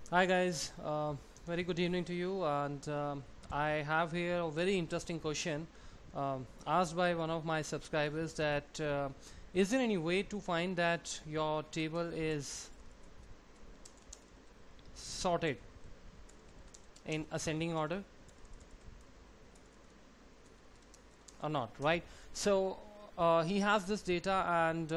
Hi guys, very good evening to you. And I have here a very interesting question asked by one of my subscribers that is there any way to find that your table is sorted in ascending order or not, right? So he has this data and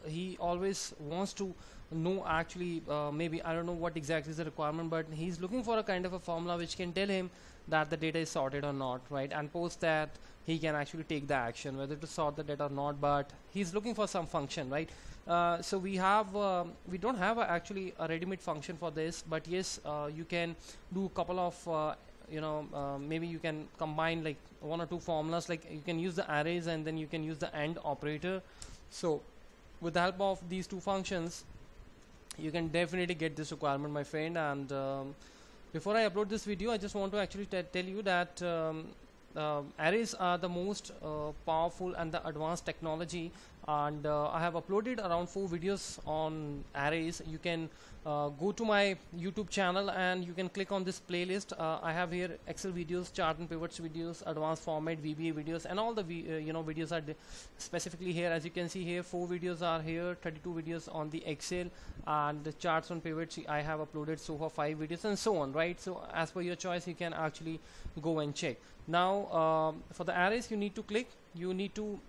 he always wants to know actually maybe I don't know what exactly is the requirement, but he's looking for a kind of a formula which can tell him that the data is sorted or not, right? And post that he can actually take the action whether to sort the data or not, but he's looking for some function, right? So we don't have actually a ready-made function for this, but yes, you can do a couple of maybe you can combine like one or two formulas, like you can use the arrays and then you can use the AND operator. So with the help of these two functions you can definitely get this requirement, my friend. And before I upload this video, I just want to actually tell you that arrays are the most powerful and the advanced technology, and I have uploaded around 4 videos on arrays. You can go to my YouTube channel and you can click on this playlist. I have here Excel videos, chart and pivots videos, advanced format VBA videos, and all the videos are specifically here. As you can see here, 4 videos are here, 32 videos on the Excel, and the charts on pivots I have uploaded so far 5 videos, and so on, right? So as per your choice you can actually go and check. Now for the arrays you need to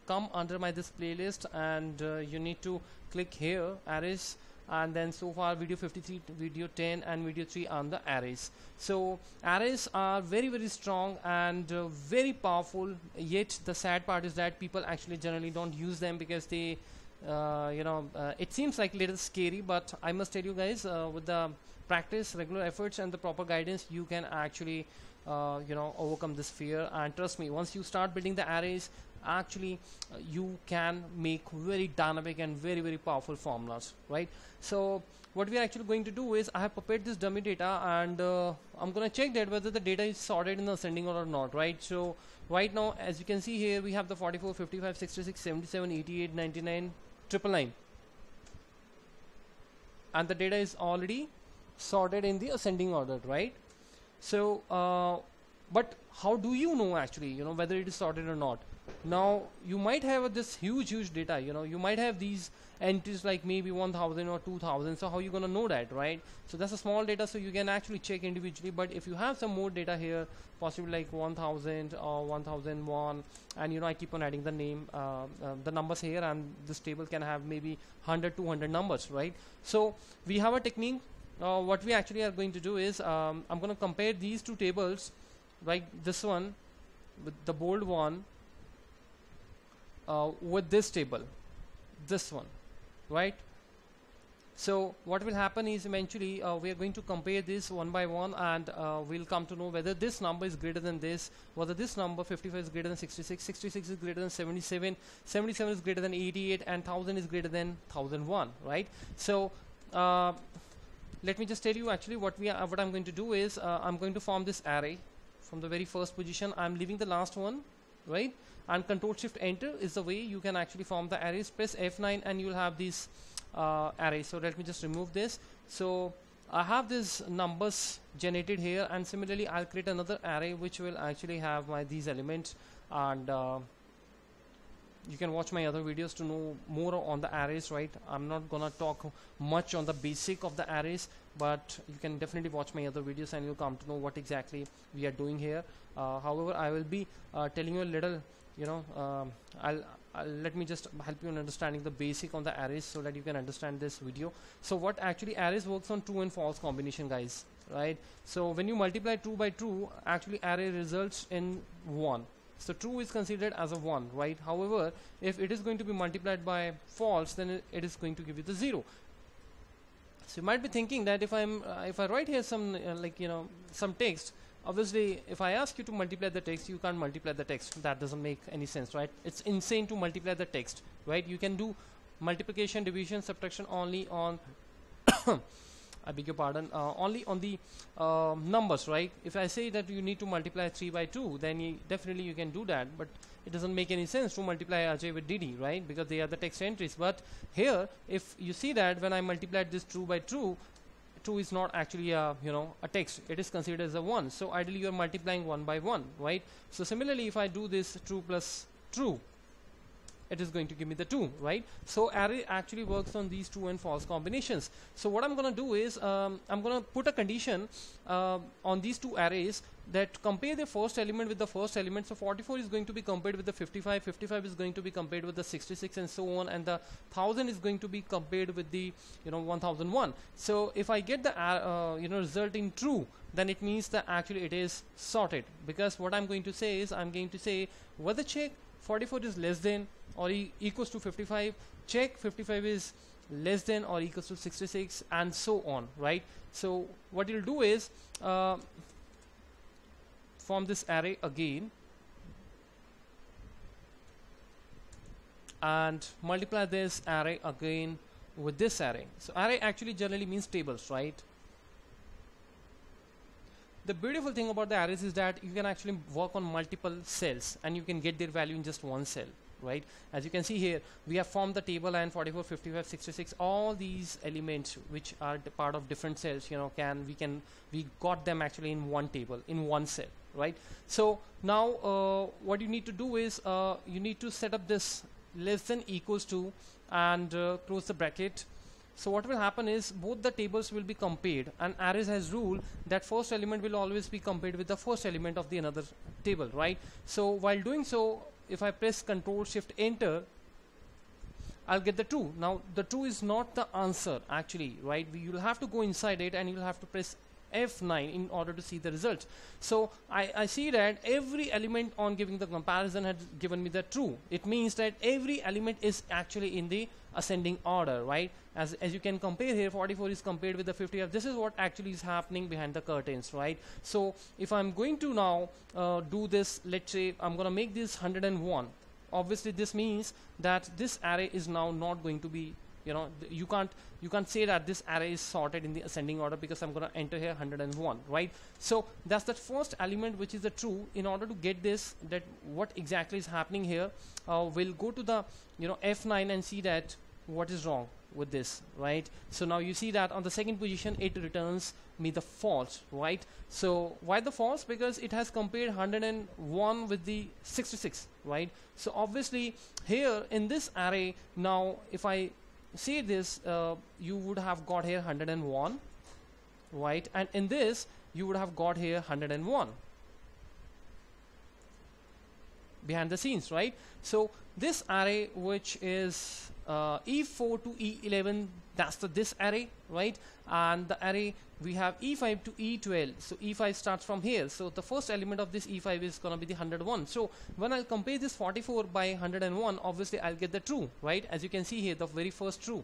come under my this playlist, and you need to click here arrays, and then so far video 53, video 10 and video 3 on the arrays. So arrays are very strong and very powerful, yet the sad part is that people actually generally don't use them because they it seems like a little scary, but I must tell you guys, with the practice, regular efforts and the proper guidance, you can actually overcome this fear. And trust me, once you start building the arrays, actually you can make very dynamic and very powerful formulas, right? So what we are actually going to do is I have prepared this dummy data, and I'm gonna check that whether the data is sorted in the ascending order or not, right? So right now, as you can see here, we have the 44, 55, 66, 77, 88, 99, 999, and the data is already sorted in the ascending order, right? So but how do you know actually whether it is sorted or not? Now you might have this huge data, you might have these entries like maybe 1000 or 2000. So how you gonna know that, right? So that's a small data, so you can actually check individually. But if you have some more data here, possibly like 1000 or 1001, and I keep on adding the name the numbers here, and this table can have maybe 100 200 numbers, right? So we have a technique. What we actually are going to do is I'm going to compare these two tables, like this one with the bold one with this table, this one, right? So what will happen is eventually we are going to compare this one by one, and we'll come to know whether this number is greater than this, whether this number 55 is greater than 66, 66 is greater than 77, 77 is greater than 88, and 1000 is greater than 1001, right? So let me just tell you actually what I'm going to do is I'm going to form this array from the very first position. I'm leaving the last one, right? And Control Shift Enter is the way you can actually form the arrays. Press F9 and you'll have these arrays. So let me just remove this. So I have these numbers generated here, and similarly I'll create another array which will actually have these elements, and you can watch my other videos to know more on the arrays, right? I'm not gonna talk much on the basic of the arrays, but you can definitely watch my other videos and you'll come to know what exactly we are doing here. However, I will be telling you a little, let me just help you in understanding the basic on the arrays so that you can understand this video. So what actually arrays works on true and false combination, guys, right? So when you multiply true by true, actually array results in 1. So true is considered as a 1, right? However, if it is going to be multiplied by false, then it is going to give you the 0. So you might be thinking that if I write here some some text, obviously if I ask you to multiply the text, you can't multiply the text. That doesn't make any sense, right? It's insane to multiply the text, right? You can do multiplication, division, subtraction only on I beg your pardon, only on the numbers, right? If I say that you need to multiply 3 by 2, then definitely you can do that, but it doesn't make any sense to multiply Ajay with Didi, right? Because they are the text entries. But here, if you see that when I multiplied this true by true, true is not actually a a text, it is considered as a 1. So ideally you are multiplying 1 by 1, right? So similarly, if I do this true plus true, it is going to give me the 2, right? So array actually works on these true and false combinations. So what I'm going to do is I'm going to put a condition on these two arrays that compare the first element with the first element. So 44 is going to be compared with the 55, 55 is going to be compared with the 66, and so on, and the 1000 is going to be compared with the 1001. So if I get the result in true, then it means that actually it is sorted, because what I'm going to say is I'm going to say whether check 44 is less than or equals to 55, check 55 is less than or equals to 66, and so on, right? So what you'll do is form this array again and multiply this array again with this array. So array actually generally means tables, right? The beautiful thing about the arrays is that you can actually work on multiple cells and you can get their value in just one cell, right? As you can see here, we have formed the table, and 44, 55, 66, all these elements which are part of different cells, we got them actually in one table, in one cell, right? So now what you need to do is you need to set up this less than equals to and close the bracket. So what will happen is both the tables will be compared, and arrays has rule that first element will always be compared with the first element of the another table, right? So while doing so, if I press Control Shift Enter, I'll get the true. Now the true is not the answer actually, right? You'll have to go inside it and you'll have to press F9 in order to see the results. So I see that every element on giving the comparison has given me the true. It means that every element is actually in the ascending order, right? As you can compare here, 44 is compared with the 50. This is what actually is happening behind the curtains, right? So if I'm going to now do this, let's say I'm going to make this 101. Obviously this means that this array is now not going to be, you can't say that this array is sorted in the ascending order, because I'm going to enter here 101, right? So that's the first element which is the true. In order to get this, that what exactly is happening here, we'll go to the F9 and see that what is wrong with this, right? So now you see that on the second position it returns me the false, right? So why the false? Because it has compared 101 with the 66, right? So obviously here in this array, now if I see this, you would have got here 101, right? And in this you would have got here 101 behind the scenes, right? So this array which is E4 to E11, that's this array, right? And the array we have E5 to E12, so E5 starts from here. So the first element of this E5 is going to be the 101. So when I'll compare this 44 by 101, obviously I'll get the true, right? As you can see here, the very first true.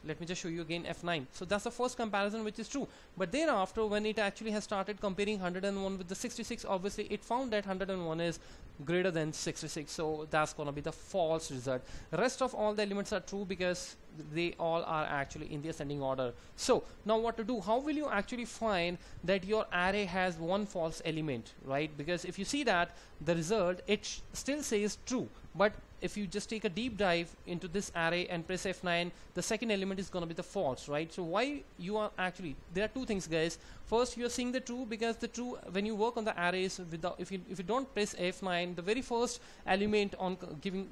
Let me just show you again F9. So that's the first comparison which is true. But thereafter, when it actually has started comparing 101 with the 66, obviously it found that 101 is greater than 66. So that's going to be the false result. The rest of all the elements are true because they all are actually in the ascending order. So now what to do? How will you actually find that your array has one false element, right? Because if you see that the result, it still says true. But if you just take a deep dive into this array and press F9, the second element is going to be the false, right? So why you are actually, there are two things, guys. First, you are seeing the true because the true, when you work on the arrays, if you don't press F9, the very first element on giving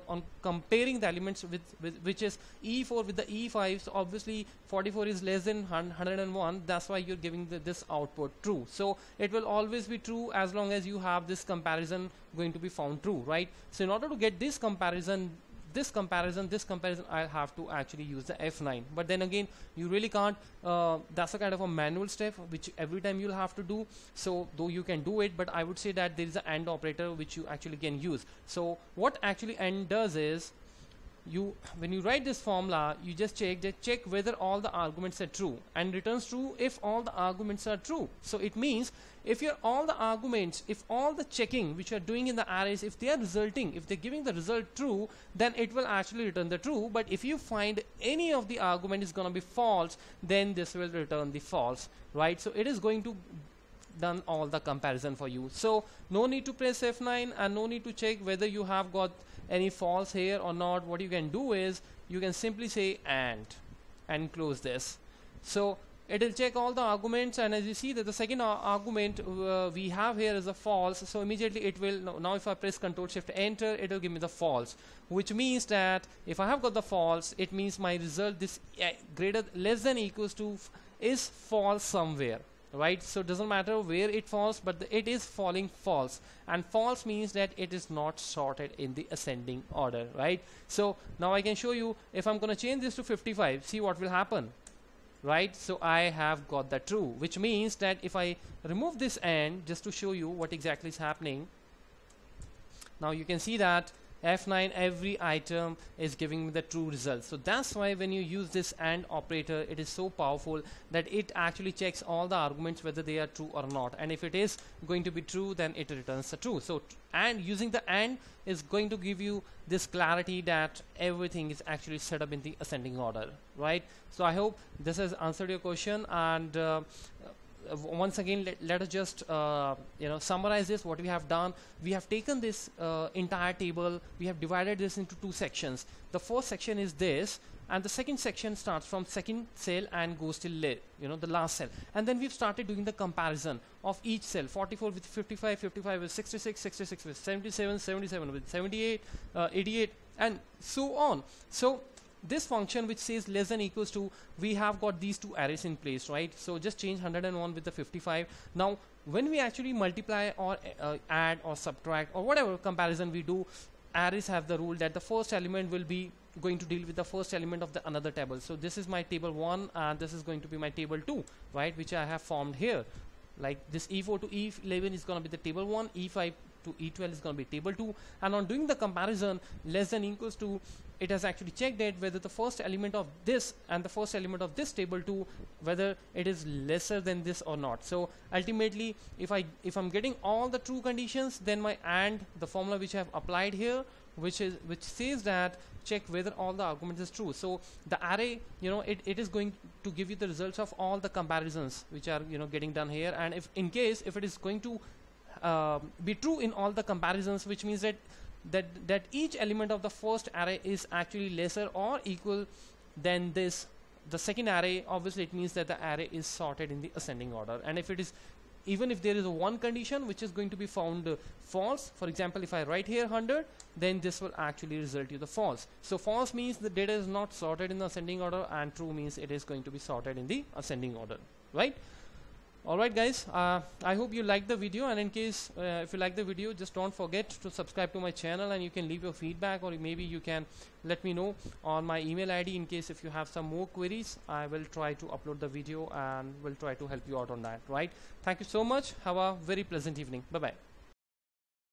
on comparing the elements with which is E4 with the E5, so obviously 44 is less than 101. That's why you're giving this output true. So it will always be true as long as you have this comparison going to be found true, right? So in order to get this comparison, I'll have to actually use the F9. But then again, you really can't. That's a kind of a manual step which every time you'll have to do. So though you can do it, but I would say that there is an AND operator which you actually can use. So what actually AND does is, when you write this formula, you just check whether all the arguments are true, and returns true if all the arguments are true. So it means if all the checking which you are doing in the arrays, if they're giving the result true, then it will actually return the true. But if you find any of the argument is going to be false, then this will return the false, right? So it is going to done all the comparison for you. So no need to press F9 and no need to check whether you have got any false here or not. What you can do is you can simply say and close this. So it will check all the arguments, and as you see that the second argument we have here is a false, so immediately it will now if I press Ctrl Shift Enter, it will give me the false, which means that if I have got the false, it means my result this greater less than equals to is false somewhere, right? So it doesn't matter where it falls, but it is falling false, and false means that it is not sorted in the ascending order, right? So now I can show you, if I'm going to change this to 55, see what will happen, right? So I have got that true, which means that if I remove this AND just to show you what exactly is happening, now you can see that F9 every item is giving me the true result. So that's why when you use this AND operator, it is so powerful that it actually checks all the arguments whether they are true or not, and if it is going to be true, then it returns the true. So and using the AND is going to give you this clarity that everything is actually set up in the ascending order, right? So I hope this has answered your question, and once again let us just summarize this. What we have done, we have taken this entire table, we have divided this into two sections. The first section is this, and the second section starts from second cell and goes till the last cell, and then we've started doing the comparison of each cell, 44 with 55, 55 with 66, 66 with 77, 77 with 78, 88, and so on. So this function which says less than equals to, we have got these two arrays in place, right? So just change 101 with the 55. Now when we actually multiply or add or subtract or whatever comparison we do, arrays have the rule that the first element will be going to deal with the first element of the another table. So this is my table 1 and this is going to be my table 2, right, which I have formed here. Like this E4 to E11 is going to be the table 1, E5 to E12 is going to be table 2, and on doing the comparison less than equals to, it has actually checked that whether the first element of this and the first element of this table 2, whether it is lesser than this or not. So ultimately if I'm getting all the true conditions, then my AND, the formula which I have applied here, which says that check whether all the arguments is true. So the array, it is going to give you the results of all the comparisons which are getting done here, and if in case if it is going to be true in all the comparisons, which means that each element of the first array is actually lesser or equal than this the second array, obviously it means that the array is sorted in the ascending order. And if it is, even if there is a one condition which is going to be found false, for example if I write here 100, then this will actually result you the false. So false means the data is not sorted in the ascending order, and true means it is going to be sorted in the ascending order, right? Alright guys, I hope you liked the video, and in case if you like the video, just don't forget to subscribe to my channel, and you can leave your feedback, or maybe you can let me know on my email ID in case if you have some more queries. I will try to upload the video and will try to help you out on that, right? Thank you so much. Have a very pleasant evening. Bye bye.